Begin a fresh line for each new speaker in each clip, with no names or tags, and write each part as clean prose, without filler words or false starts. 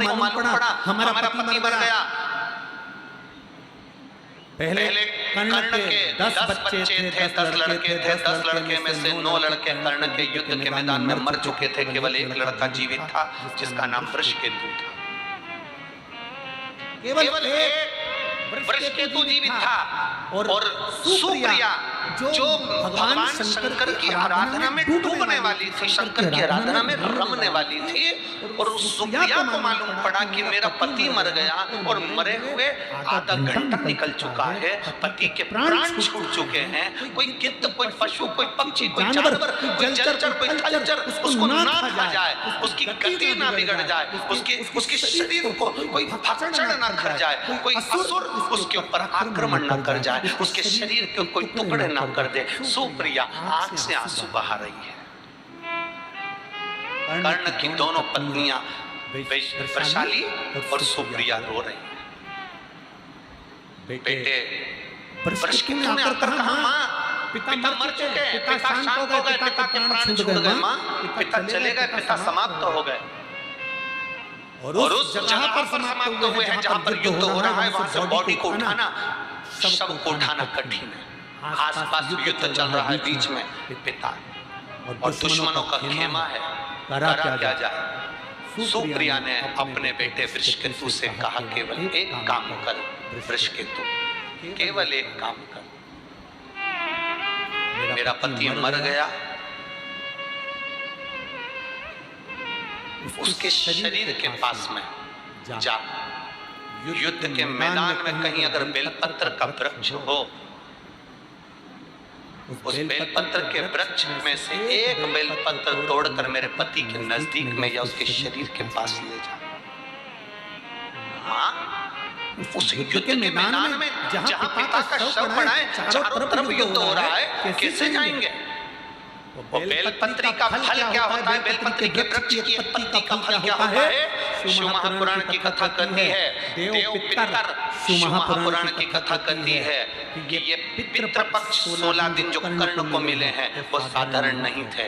को मालूम पड़ा हमारा पति मर गया।
पहले
कर्ण के 10 बच्चे थे, 10 लड़के थे। 10 लड़के में से 9 लड़के कर्ण के युद्ध के मैदान में मर चुके थे। केवल एक लड़का जीवित था जिसका नाम वृषकेतु था। केवल एक वृषकेतु जीवित था और सुप्रिया जो भगवान शंकर की आराधना में डूबने वाली थी, शंकर की आराधना में रमने वाली थी। और उस सुप्रिया को मालूम पड़ा कि मेरा पति मर गया और मरे हुए आधा घंटा निकल चुका है, पति के प्राण छूट चुके हैं। कोई गिद्ध, कोई पशु, कोई पक्षी, कोई जानवर, कोई जलचर, कोई थलचर उसको ना खा जाए, उसकी गति ना बिगड़ जाए, उसके शरीर को कोई भक्षण ना कर जाए, कोई असुर उसके ऊपर आक्रमण ना कर जाए, उसके शरीर के कोई टुकड़े ना कर दे। सुप्रिया आंख से आंसू बहा रही है। कर्ण की दोनों पत्नियां वैशाली और सुप्रिया रो रही हैं। बेटे वृषकेतु ने आकर कहा, मां पिता मर चुके हैं, पिता शांत हो गए, पिता के प्राण छूट गए, मां पिता चले गए, पिता समाप्त हो गए। और उस जगह पर समाप्त हुए हैं जहां पर युद्ध हो रहा है, वहां से बॉडी को उठाना, शव को उठाना कठिन है। आसपास युद्ध चल रहा है, बीच में पिता और दुश्मनों का खेमा है। करा क्या जाए? सुप्रिया ने अपने बेटे वृषकेतु से कहा, केवल एक काम कर वृषकेतु, केवल एक काम कर। मेरा पति मर गया, उसके शरीर के पास में जा, युद्ध के मैदान में कहीं अगर बेलपत्र का वृक्ष हो, उस बेलपत्र के वृक्ष में से एक बेलपत्र तोड़कर मेरे पति के नजदीक में या उसके शरीर के पास ले जा। हाँ, उस युद्ध के मैदान में जहां पिता का शव पड़ा है, चारों तरफ युद्ध हो रहा है, कैसे जाएंगे? वो बेलपत्री का फल क्या होता है? बेलपत्री के वृक्ष की पत्ती का फल क्या होता है? शिव महापुराण की कथा कहती है, देव पितर शिव महापुराण की कथा कहती है कि ये पितृपक्ष 16 दिन जो कर्ण को मिले हैं वो साधारण नहीं थे।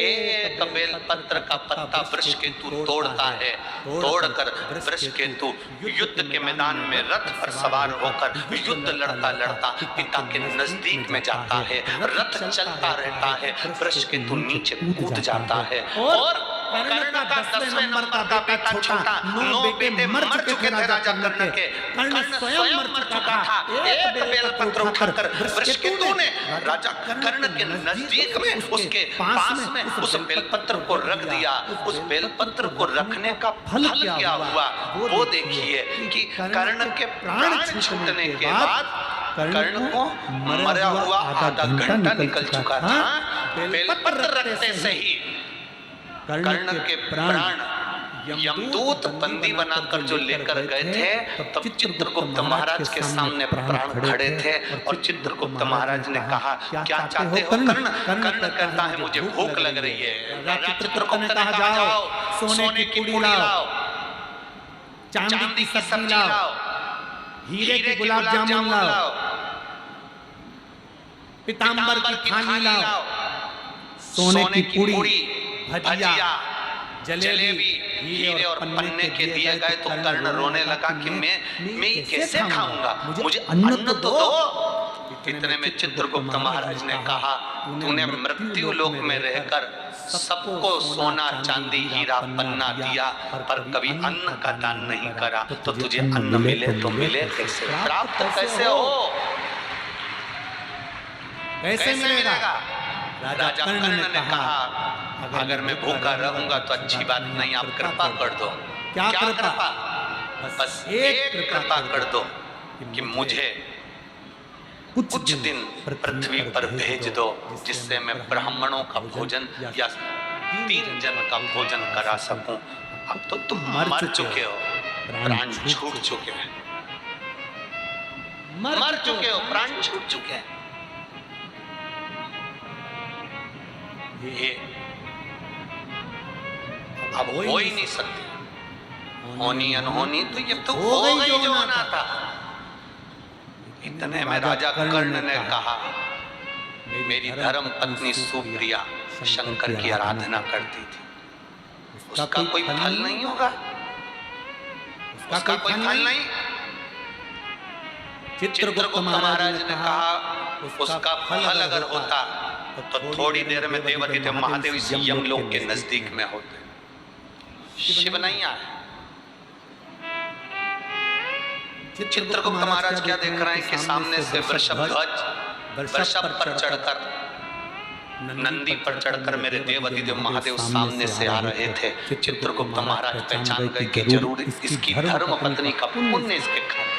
एक बेलपत्र का पत्ता वृषकेतु तोड़ता है, तोड़कर वृषकेतु युद्ध के मैदान में रथ पर सवार होकर युद्ध लड़ता लड़ता पिता के नजदीक में जाता है। रथ चलता रहता है, वृषकेतु नीचे कूद जाता है और कर्ण का 10वें नंबर का बेटा छोटा, 9 बेटे मर चुके थे राजा कर्ण के। कर्ण स्वयं मर चुका था। एक बेलपत्र उठाकर वृषकेतु ने राजा कर्ण के नजदीक में, उसके पास में उस बेलपत्र को रख दिया। उस बेलपत्र को रखने का फल क्या हुआ वो देखिए कि कर्ण के प्राण छूटने के बाद कर्ण को मरा हुआ आधा घंटा निकल चुका था। बेलपत्र रखते से ही कर्ण के प्राण यमदूत बंदी बनाकर जो लेकर गए थे, तब चित्रगुप्त महाराज के सामने प्राण खड़े थे और चित्रगुप्त महाराज ने कहा, क्या चाहते हो कर्ण? कर्ण कहता है, मुझे भूख लग रही है। राजा चित्रगुप्त ने कहा, जाओ सोने की पूड़ी लाओ, चांदी की सब्जी लाओ, हीरे के गुलाब जामुन लाओ, पीतांबर की थाली लाओ, सोने की पूड़ी, भजिया, जलेबी, हीरे और पन्ने के दिए गए। तो कर्ण रोने लगा कि मैं कैसे खाऊंगा, मुझे अन्न तो दो। इतने में चित्रगुप्त महाराज ने कहा, तूने मृत्यु लोक में रहकर सबको सोना चांदी हीरा पन्ना दिया, पर कभी अन्न का दान नहीं करा, तो तुझे अन्न मिले तो मिले कैसे, प्राप्त कैसे हो, कैसे मिलेगा? राजा कर्ण ने कहा, अगर मैं भूखा रहूंगा तो अच्छी बात नहीं, आप कृपा कर दो। क्या कृपा? बस एक कृपा कर दो कि मुझे कुछ दिन पृथ्वी पर भेज दो, जिससे मैं ब्राह्मणों का भोजन या 3 जन का भोजन करा सकूं। अब तो तुम मर चुके हो, प्राण छूट चुके हैं, मर चुके हो, प्राण छूट चुके हैं। ये अब हो ही नहीं सकती, होनी अनहोनी तो ये तो हो गई जो होना था। इतने में राजा कर्ण ने कहा, मेरी धर्म पत्नी सुप्रिया शंकर की आराधना करती थी, उसका कोई फल नहीं होगा। उसका कोई फल नहीं। चित्रगुप्त महाराज ने कहा उसका फल अगर होता तो थोड़ी देर में देवादिदेव महादेव इस यमलोक के नजदीक में होते। शिव नहीं आए। चित्रगुप्त महाराज क्या देख रहे हैं कि सामने से वृषभ पर चढ़कर, नंदी पर चढ़कर मेरे देवादिदेव महादेव सामने से आ रहे थे। चित्रगुप्त महाराज पहचान गए कि जरूर इसकी धर्म पत्नी का पुण्य इसके खाते,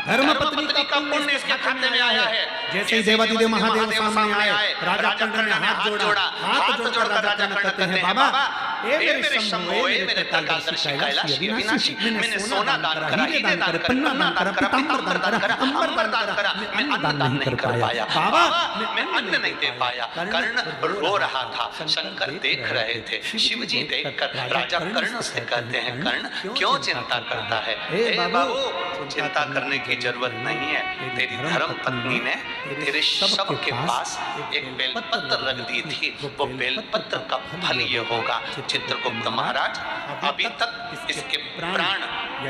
धर्म पत्नी का पुण्य इसके खाते में आया है। जैसे ही देवादिदेव महादेव सामने आए, राजा कर्ण ने हाथ जोड़ा। हाथ जोड़कर राजा कर्ण कहते हैं, बाबा ए मेरे शंभो, ए मेरे त्रिकालदर्शी कैलाशी अविनाशी, मैंने सोना दान करा, हीरे दान करा, पन्ना दान करा, पीतांबर दान करा, अंबर दान करा, मैं अन्न दान नहीं कर पाया। बाबा मैं अन्न नहीं दे पाया। कर्ण रो रहा था, शंकर देख रहे थे। शिव जी देखकर राजा कर्ण से कहते हैं, कर्ण क्यों चिंता करता है? ए बाबू चिंता करने की जरूरत नहीं है। तेरी धर्म पत्नी ने तेरे शव के पास एक बेलपत्र रख दी थी, वो बेलपत्र का फल ये होगा। चित्रगुप्त महाराज अभी तक इसके प्राण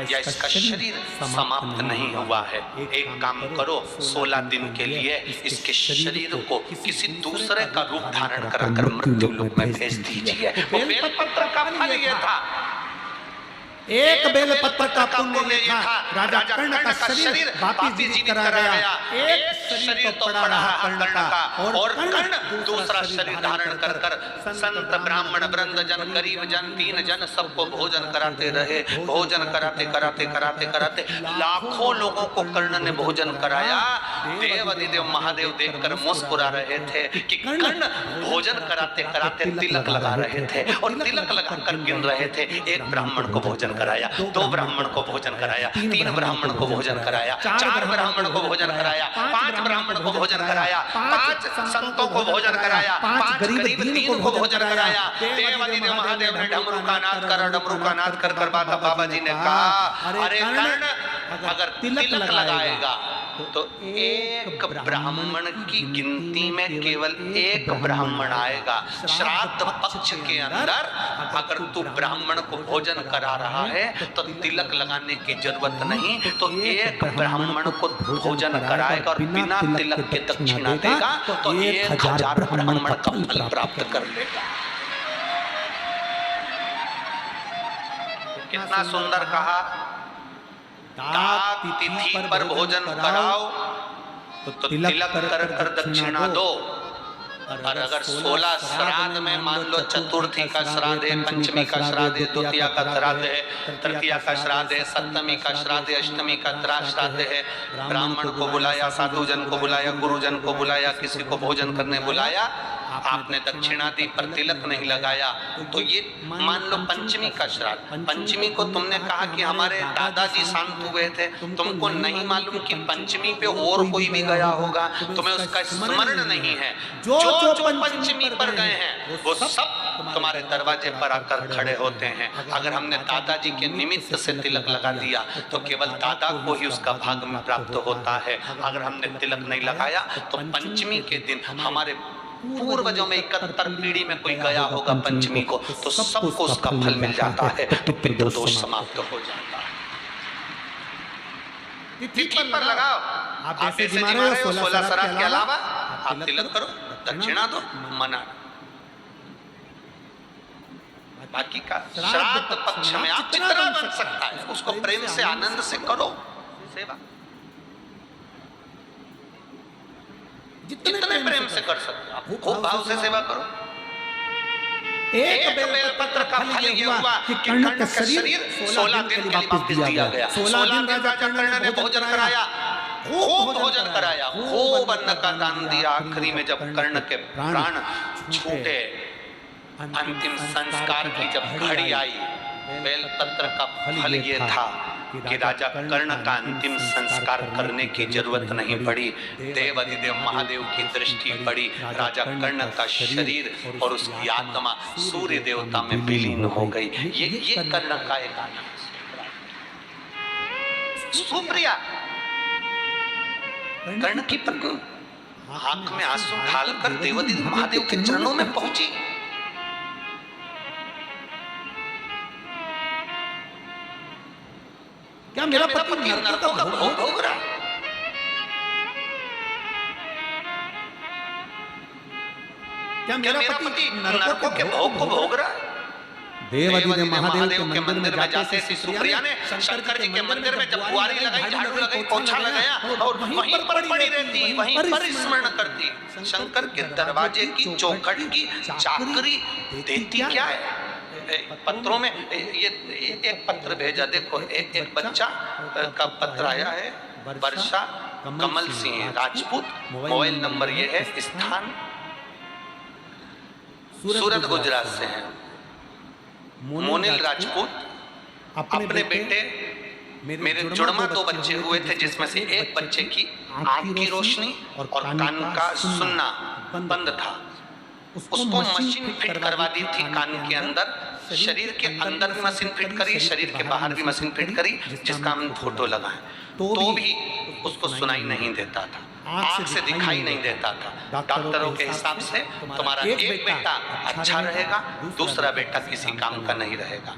या इसका शरीर समाप्त नहीं हुआ है। एक काम करो, 16 दिन के लिए इसके शरीर को किसी दूसरे का रूप धारण कराकर मृत्यु लोक में भेज दीजिए। वो बेलपत्र का फल ये था, एक बेलपत्र का पुण्य ये था। राजा कर्ण का शरीर वापिस जीवित करा गया। एक शरीर तो पड़ा रहा कर्ण का, और कर्ण दूसरा शरीर धारण कर कर संत ब्राह्मण वृंद जन गरीब जन दीन जन सबको भोजन कराते रहे। भोजन कराते कराते कराते कराते लाखों लोगों को कर्ण ने भोजन कराया। देवादिदेव महादेव देखकर मुस्कुरा रहे थे कि कर्ण भोजन कराते कराते तिलक लगा रहे थे, और तिलक लगाकर गिन रहे थे। एक ब्राह्मण को भोजन कराया, 2 ब्राह्मण को भोजन कराया, 3 ब्राह्मण को भोजन कराया, 4 ब्राह्मण को भोजन कराया, 5 ब्राह्मण को भोजन कराया, 5 संतों को भोजन कराया, 5 गरीब दीन को भोजन कराया। देवादिदेव महादेव ने डमरू का नाद करा। डमरू का नाद कर कर बाबा जी ने कहा, अरे कर्ण अगर तिलक लगाएगा तो एक ब्राह्मण की गिनती में केवल एक ब्राह्मण आएगा। श्राद्ध पक्ष के अंदर अगर तू ब्राह्मण को भोजन करा रहा है तो तिलक लगाने की जरूरत नहीं, तो एक ब्राह्मण को भोजन कराएगा और बिना तिलक के दक्षिणा देगा तो 1000 ब्राह्मण का फल प्राप्त कर लेगा। कितना सुंदर कहा, दात तिथि पर भोजन कराओ तो तिलक कर कर दक्षिणा दो। और अगर 16 श्राद्ध में मान लो चतुर्थी का श्राद्ध है, पंचमी का श्राद्ध है, द्वितीया का श्राद्ध है, तृतीया का श्राद्ध है, सप्तमी का श्राद्ध है, अष्टमी का श्राद्ध है, ब्राह्मण को बुलाया, साधु जन को बुलाया, गुरुजन को बुलाया, किसी को भोजन करने बुलाया, आपने दक्षिणा दी पर तिलक नहीं लगाया, तो ये मान लो पंचमी का श्राद्ध। पंचमी को तुमने कहा कि हमारे दादाजी शांत हुए थे, तुमको नहीं मालूम कि पंचमी पे और कोई भी गया होगा, तुम्हें उसका स्मरण नहीं है। जो पंचमी पर गए हैं वो सब तुम्हारे दरवाजे पर आकर खड़े होते हैं। अगर हमने दादाजी के निमित्त से तिलक लगा दिया तो केवल दादा को ही उसका भाग में प्राप्त होता है। अगर हमने तिलक नहीं लगाया तो पंचमी के दिन हमारे पूर्वजों में 71 पीढ़ी में कोई गया होगा पंचमी को, तो सबको उसका फल मिल जाता है, तो पितृदोष समाप्त हो जाता है। तिथि पर लगाओ, आप जैसे जी मारे हो 16 श्राद्ध के अलावा आप तिलक करो, दक्षिणा दो, मना। बाकी का श्राद्ध पक्ष में आप जितना बन सकता है उसको प्रेम से आनंद से करो सेवा, जितने प्रेम से कर सकते हो आप खूब भाव से सेवा करो। एक बेलपत्र का फल ये हुआ कि कर्ण का शरीर 16 दिन के लिए वापस दिया गया। 16 दिन राजा कर्ण ने भोजन कराया, खूब भोजन कराया, खूब अन्न का दान दिया। आखिरी में जब कर्ण के प्राण छूटे, अंतिम संस्कार की जब घड़ी आई, बेलपत्र का फल ये था कि राजा कर्ण का अंतिम संस्कार करने की जरूरत नहीं पड़ी। देवादिदेव महादेव की दृष्टि पड़ी, राजा कर्ण का शरीर और उसकी आत्मा सूर्य देवता में विलीन हो गई। ये कर्ण का एक आनंद। सुप्रिया कर्ण की पत्नी आंख में आंसू ढालकर देवादिदेव महादेव के चरणों में पहुंची। क्या मेरा पति नरकों का भोग भोग रहा है? क्या मेरा पति नरकों के भोग को भोग रहा है? देवाधिदेव महादेव के मंदिर में जाते सी सुप्रिया ने शंकर जी के मंदिर में जब बुआरी लगाई, झाड़ू लगाई, पोछा लगाया और वहीं पर पड़ी रहती, वहीं पर स्मरण करती। शंकर के दरवाजे की चौखट की चाकरी देती क्या है? पत्रों में ये एक पत्र भेजा, देखो एक बच्चा का पत्र आया है, वर्षा कमल सिंह राजपूत, मोबाइल नंबर ये है, स्थान सूरत गुजरात से है। मोनिल राजपूत अपने बेटे, मेरे जुड़वा 2 बच्चे हुए थे, जिसमें से एक बच्चे की आंख की रोशनी और कान का सुनना बंद था। उसको मशीन फिट करवा दी थी कान के अंदर, शरीर के अंदर भी मशीन फिट करी, शरीर के बाहर भी मशीन फिट करी, जिसका हम फोटो लगाएं, तो भी उसको सुनाई नहीं देता था, आंख से दिखाई नहीं देता था। डॉक्टरों के हिसाब से तुम्हारा एक बेटा अच्छा रहेगा, दूसरा बेटा किसी काम का नहीं रहेगा।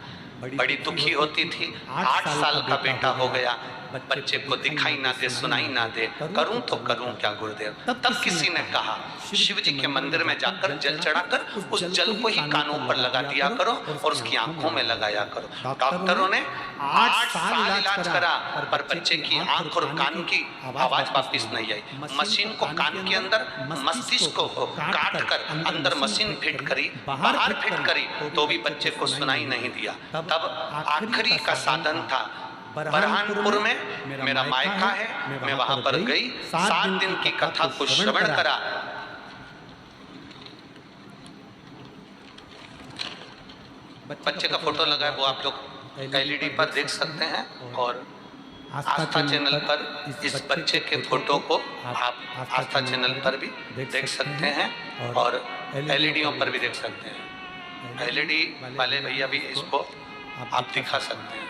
बड़ी दुखी होती थी। 8 साल का बेटा हो गया, बच्चे को दिखाई ना दे, सुनाई ना दे, करूं तो करूं क्या गुरुदेव? तब किसी ने कहा शिव जी के मंदिर में जाकर जल चढ़ाकर उस जल को ही कानों पर लगा दिया करो और उसकी आंखों में लगाया करो। डॉक्टरों ने 8 साल इलाज करा, पर बच्चे की आंख और कान की आवाज वापिस नहीं आई। मशीन को कान के अंदर, मस्तिष्क को काट कर अंदर मशीन फिट करी, बाहर फिट करी, तो भी बच्चे को सुनाई नहीं दिया। तब आखिरी का साधन था बरहानपुर में मेरा मायका है, मैं वहां पर गई, 7 दिन की कथा को श्रवण करा। बच्चे का फोटो लगा है, वो आप लोग एलईडी पर देख सकते हैं, और आस्था चैनल पर इस बच्चे के फोटो को आप आस्था चैनल पर भी देख सकते हैं और एलईडीओ पर भी देख सकते हैं। एलईडी वाले भैया भी इसको आप दिखा सकते हैं।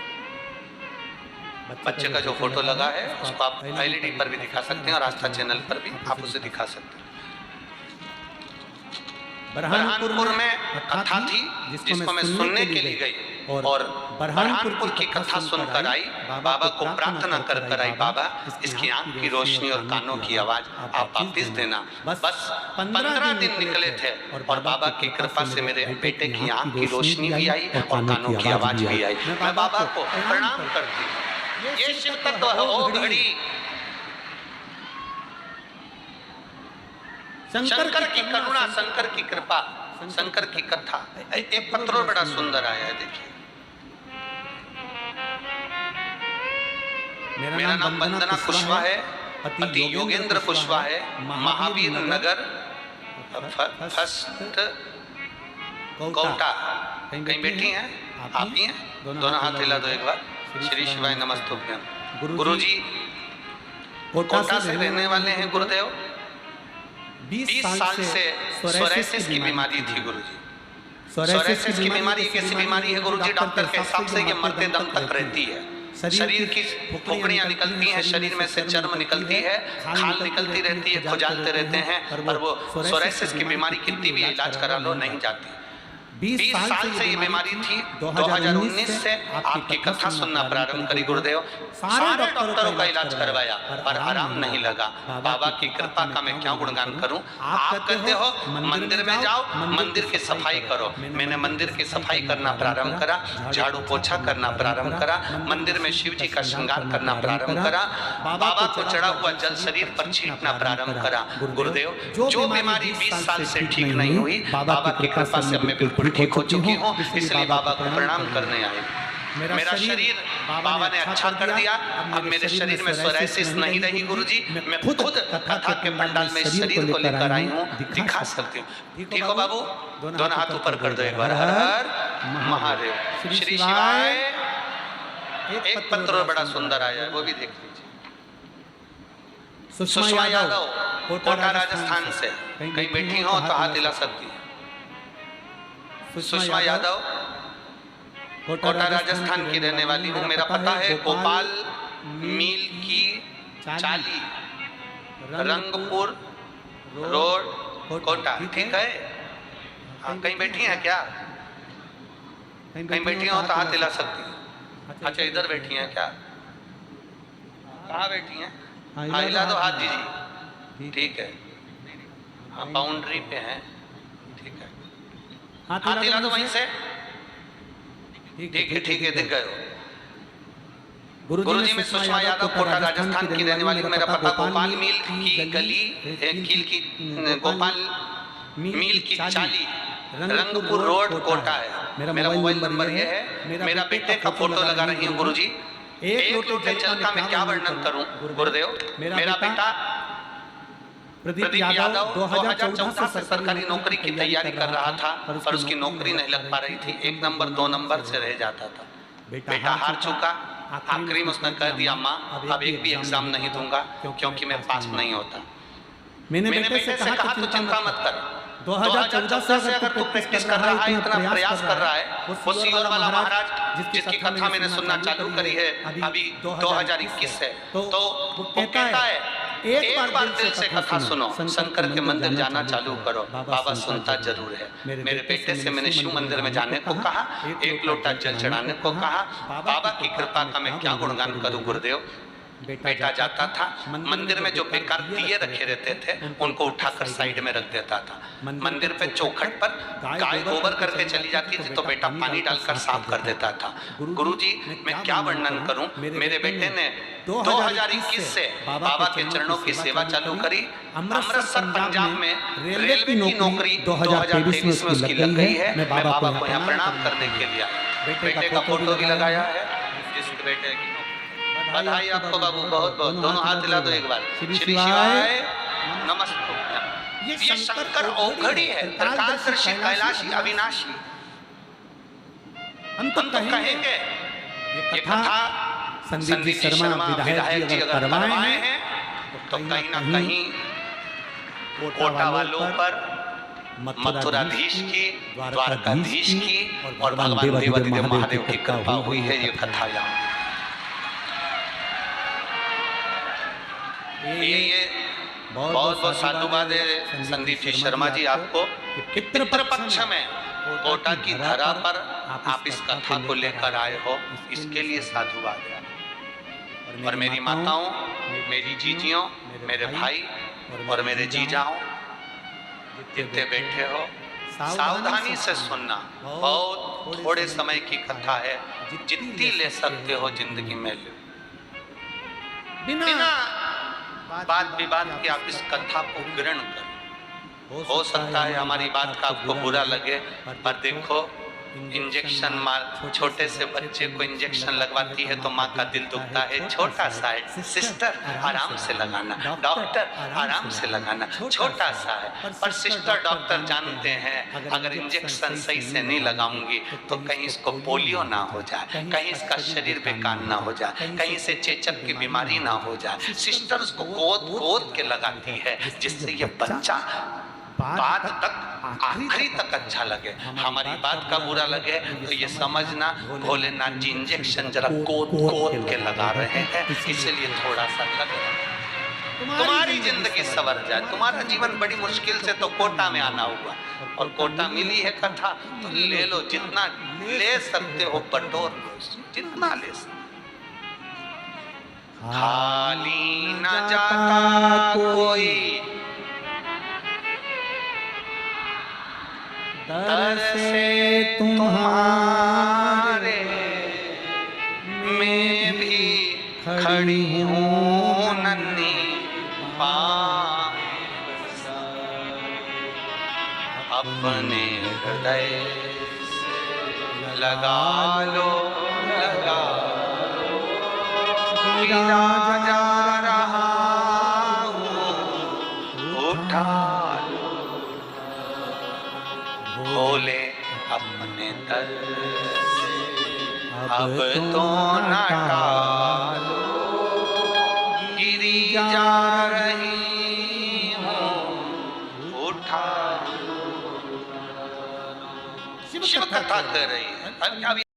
बच्चे का जो फोटो लगा है उसको आप एलईडी पर भी दिखा सकते हैं और आस्था चैनल पर भी आप उसे दिखा सकते हैं। बरहानपुर में कथा थी जिसको मैं सुनने के लिए गई, और बरहानपुर की कथा सुनकर आई, बाबा को प्रार्थना कर कर आई, बाबा इसकी आंख की रोशनी और कानों की आवाज आप वापिस देना। बस 15 दिन निकले थे और बाबा की कृपा से मेरे बेटे की आंख की रोशनी भी आई और कानों की आवाज भी आई। मैं बाबा को प्रणाम करती हूँ। ये शिव तत्व हो घड़ी, शंकर की करुणा, शंकर की कृपा, शंकर की कथा। एक पत्र बड़ा सुंदर आया है, देखिए। मेरा नाम वंदना कुशवाहा है, पति योगेंद्र कुशवाहा है, महावीर नगर फर्स्ट कोटा। कहीं बैठी हैं आप ही हैं? दोनों हाथ हिला दो एक बार। श्री शिवाय नमस्तुभ्यम। गुरुजी कोटा से रहने वाले हैं गुरुदेव। 20 साल से सोरायसिस की बीमारी थी गुरुजी। सोरायसिस की बीमारी एक ऐसी बीमारी है गुरुजी, डॉक्टर के हिसाब से ये मरते दम तक रहती है। शरीर की फुकड़ियां निकलती हैं, शरीर में से चर्म निकलती है, खाल निकलती रहती है, खुजालते रहते हैं, पर वो सोरायसिस की बीमारी कितनी भी इलाज करा लो नहीं जाती। 20 साल से ये बीमारी थी। 2019 से आपकी कथा सुनना प्रारंभ करी गुरुदेव। सारे डॉक्टरों का इलाज करवाया पर आराम नहीं लगा। बाबा की कृपा का मैं क्या गुणगान करूं। आप कहते हो मंदिर में जाओ, मंदिर की सफाई करो। मैंने मंदिर की सफाई करना प्रारंभ करा, झाड़ू पोछा करना प्रारंभ करा, मंदिर में शिव जी का श्रृंगार करना प्रारंभ करा, बाबा को चढ़ा हुआ जल शरीर पर छींटना प्रारंभ करा। गुरुदेव जो बीमारी 20 साल से ठीक नहीं हुई, बाबा की कृपा से मैं बिल्कुल ठीक हो चुकी हूँ, इसलिए बाबा को प्रणाम करने आए। मेरा शरीर बाबा ने अच्छा कर दिया। अब मेरे शरीर में सोरायसिस नहीं रही गुरुजी। मैं खुद कथा के पंडाल में इस शरीर को लेकर आई हूँ, दिखा सकती हूँ। ठीक हो बाबू? दोनों हाथ ऊपर कर दो एक बार। हर हर महादेव। श्री शिवाय। एक पत्र बड़ा सुंदर आया है, वो भी देख लीजिए। सुषमा यादव, कोटा राजस्थान से। कहीं बैठी हो तो हाथ हिला सकती है। सुषमा यादव कोटा राजस्थान की रहने वाली हूँ। मेरा पता है गोपाल मील की चाली, रंगपुर रोड, कोटा। ठीक है? कहीं बैठी हैं क्या? कहीं बैठी हो तो हाथ हिला सकती है। अच्छा, इधर बैठी हैं क्या? कहाँ बैठी हैं? हाँ हिला दो हाथ जी। ठीक है, हाँ बाउंड्री पे है, ठीक है, हाथ हिला दो वहीं से। ठीक है ठीक है, दिख गए हो। गुरुजी मैं सुषमा यादव, कोटा राजस्थान की रहने वाली हूँ। मेरा पता गोपाल मील की गली, कील की गोपाल मील की चाली, रंगपुर रोड, कोटा है। मेरा मोबाइल नंबर ये है। मेरा बेटे का फोटो लगा रही हूँ गुरुजी। एक लोटे जल का मैं क्या वर्णन करूं गुरुदेव? मेरा बेटा प्रदीप यादव 2014 से सरकारी नौकरी की तैयारी कर रहा था, पर उसकी नौकरी नहीं लग पा रही थी। 1 नंबर 2 नंबर से रह जाता था। बेटा हार चुका। आखिरी में उसने कह दिया, माँ अब एक भी एग्जाम नहीं दूंगा क्योंकि मैं पास नहीं होता। मैंने बेटे से कहा तू चिंता मत कर, 2014 से अगर तू प्रैक्टिस कर रहा है, इतना प्रयास कर रहा है, वो सीहोर वाला महाराज जिसकी कथा मैंने सुनना चालू करी है अभी 2021 से, तो वो कहता है एक बार दिल से कथा सुनो, शंकर के मंदिर जाना चालू करो, बाबा सुनता जरूर है। मेरे बेटे से मैंने शिव मंदिर में जाने को कहा, 1 लोटा जल चढ़ाने को कहा। बाबा की कृपा का मैं क्या गुणगान करूं गुरुदेव। बेटा जाता था, मंदिर में जो बेकार दिए रखे रहते थे उनको उठाकर साइड में रख देता था। मंदिर पे चौखट पर गाय गोबर करके चली जाती थी तो बेटा पानी डालकर साफ कर देता था। गुरुजी मैं क्या वर्णन करूं, मेरे बेटे ने 2021 से बाबा के चरणों की सेवा चालू करी। अमृतसर पंजाब में रेलवे की नौकरी 2023 में उसकी लग गई है। मैं बाबा को यहाँ प्रणाम करने के लिए आया। बेटे का फोटो भी लगाया है। जिस बेटे की बधाई आपको बाबू, बहुत बहुत। दोनों हाथ हिला दो एक बार। श्री शिवाय नमस्ते। ये शंकर औघड़ी है, त्रिकालदर्शी, कैलाशी, अविनाशी। हम तो कहेंगे ये कथा संदीप शर्मा विधायक जी अगर करवाए हैं तो कहीं ना कहीं कोटा वालों पर, मथुराधीश की, द्वारकाधीश की और भगवान देवादिदेव महादेव की कृपा हुई है। ये कथा यहाँ ये बहुत बहुत साधुवाद है संदीप जी शर्मा जी आपको। पितृपक्ष में कोटा की धरा पर आप इस कथा को लेकर आए हो, इसके लिए साधुवाद है। और मेरी माताओं, मेरी जीजियों, मेरे भाई और मेरे जीजाओं जितने बैठे हो, सावधानी से सुनना। बहुत थोड़े समय की कथा है, जितनी ले सकते हो जिंदगी में लो। बिना बात विवाद के आप इस कथा को ग्रहण करें। हो सकता है हमारी बात का आपको बुरा लगे, पर देखो इंजेक्शन मार, छोटे से बच्चे को इंजेक्शन लगवाती है तो माँ का दिल दुखता है। छोटा सा है, सिस्टर आराम से लगाना, डॉक्टर आराम से लगाना, छोटा सा है। पर सिस्टर डॉक्टर जानते हैं अगर इंजेक्शन सही से नहीं लगाऊंगी तो कहीं इसको पोलियो ना हो जाए, कहीं इसका शरीर बेकार ना हो जाए, कहीं से चेचक की बीमारी ना हो जाए। सिस्टर उसको गोद गोद के लगाती है जिससे ये बच्चा बात तक आखिरी तक अच्छा लगे। हमारी बात का बुरा लगे तो ये समझना भोलेनाथ जी इंजेक्शन जरा कोद कोद के लगा रहे हैं, इसलिए थोड़ा सा लगे। तुम्हारी जिंदगी संवर जाए। तुम्हारा जीवन बड़ी मुश्किल से तो कोटा में आना हुआ और कोटा मिली है कथा तो ले लो, जितना ले सकते हो बटोर लो, जितना ले सकते। खाली न जाता कोई दर से तुम्हारे, मैं भी खड़ी हूँ नन्ही पाँव, अपने हृदय से लगा लो, लगा लो, गिरा जा रहा हूँ, उठा भोले अपने दर से अब तो न टालो, गिरी जा रही हूँ, उठा। शिव कथा कर रही है।